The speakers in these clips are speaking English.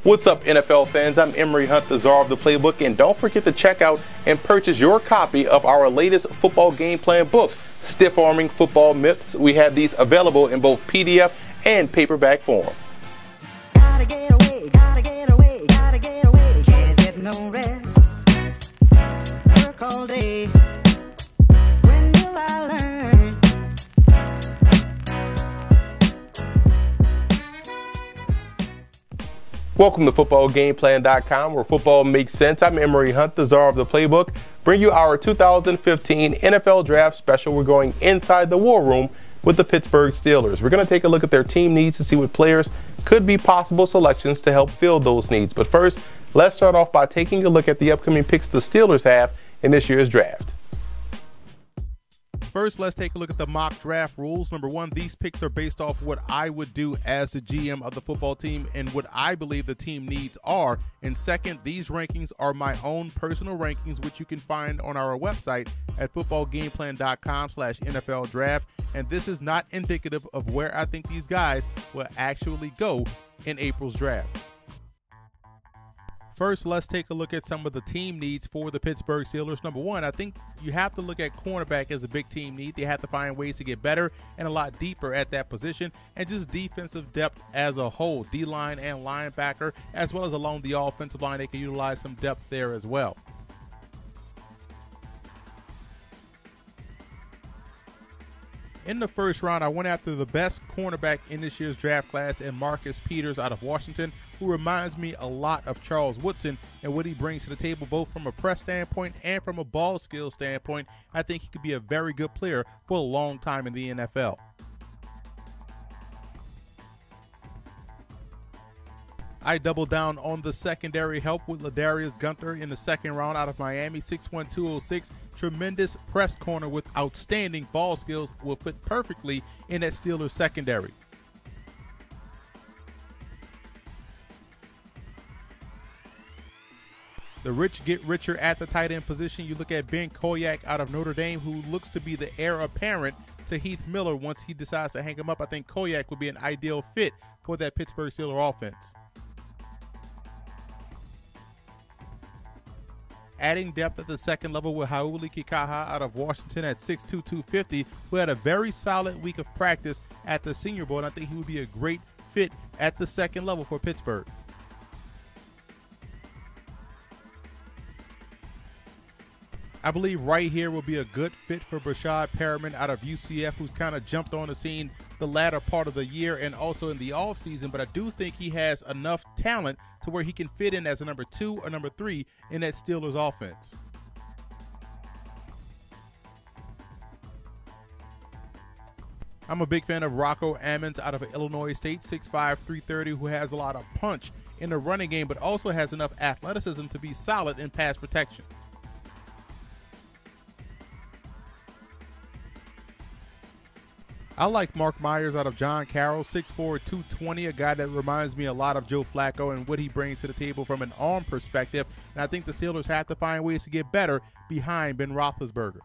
What's up, NFL fans? I'm Emory Hunt, the czar of the playbook, and don't forget to check out and purchase your copy of our latest football game plan book, Stiff Arming Football Myths. We have these available in both PDF and paperback form. Gotta get away, gotta get away, gotta get away. Can't get no rest. Work all day. When will I learn? Welcome to FootballGamePlan.com, where football makes sense. I'm Emory Hunt, the czar of the playbook. Bring you our 2015 NFL Draft Special. We're going inside the war room with the Pittsburgh Steelers. We're going to take a look at their team needs to see what players could be possible selections to help fill those needs. But first, let's start off by taking a look at the upcoming picks the Steelers have in this year's draft. First, let's take a look at the mock draft rules. Number one, these picks are based off what I would do as the GM of the football team and what I believe the team needs are. And second, these rankings are my own personal rankings, which you can find on our website at footballgameplan.com/NFL draft. And this is not indicative of where I think these guys will actually go in April's draft. First, let's take a look at some of the team needs for the Pittsburgh Steelers. Number one, I think you have to look at cornerback as a big team need. They have to find ways to get better and a lot deeper at that position, and just defensive depth as a whole, D-line and linebacker, as well as along the offensive line. They can utilize some depth there as well. In the first round, I went after the best cornerback in this year's draft class, and Marcus Peters out of Washington, who reminds me a lot of Charles Woodson and what he brings to the table, both from a press standpoint and from a ball skill standpoint. I think he could be a very good player for a long time in the NFL. I doubled down on the secondary help with Ladarius Gunter in the second round out of Miami, 6'1", 206. Tremendous press corner with outstanding ball skills, will fit perfectly in that Steelers secondary. The rich get richer at the tight end position. You look at Ben Koyak out of Notre Dame, who looks to be the heir apparent to Heath Miller once he decides to hang him up. I think Koyak would be an ideal fit for that Pittsburgh Steelers offense. Adding depth at the second level with Hauli Kikaha out of Washington at 6'2", 250, who had a very solid week of practice at the Senior Bowl, and I think he would be a great fit at the second level for Pittsburgh. I believe right here will be a good fit for Brashad Perriman out of UCF, who's kind of jumped on the scene the latter part of the year and also in the offseason, but I do think he has enough talent to where he can fit in as a number 2 or number 3 in that Steelers offense. I'm a big fan of Rocco Ammons out of Illinois State, 6'5", 330, who has a lot of punch in the running game, but also has enough athleticism to be solid in pass protection. I like Mark Myers out of John Carroll, 6'4", 220, a guy that reminds me a lot of Joe Flacco and what he brings to the table from an arm perspective. And I think the Steelers have to find ways to get better behind Ben Roethlisberger.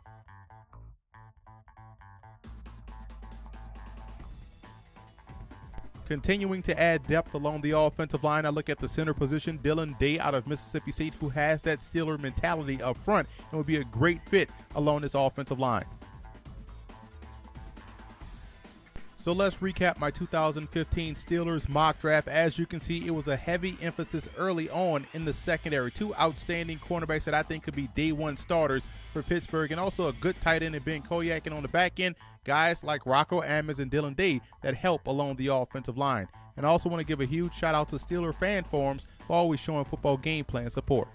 Continuing to add depth along the offensive line, I look at the center position, Dylan Day out of Mississippi State, who has that Steeler mentality up front and would be a great fit along this offensive line. So let's recap my 2015 Steelers mock draft. As you can see, it was a heavy emphasis early on in the secondary. 2 outstanding cornerbacks that I think could be day one starters for Pittsburgh, and also a good tight end in Ben Koyak. And on the back end, guys like Rocco Ammons and Dylan Day that help along the offensive line. And I also want to give a huge shout out to Steeler fan forums for always showing football game plan support.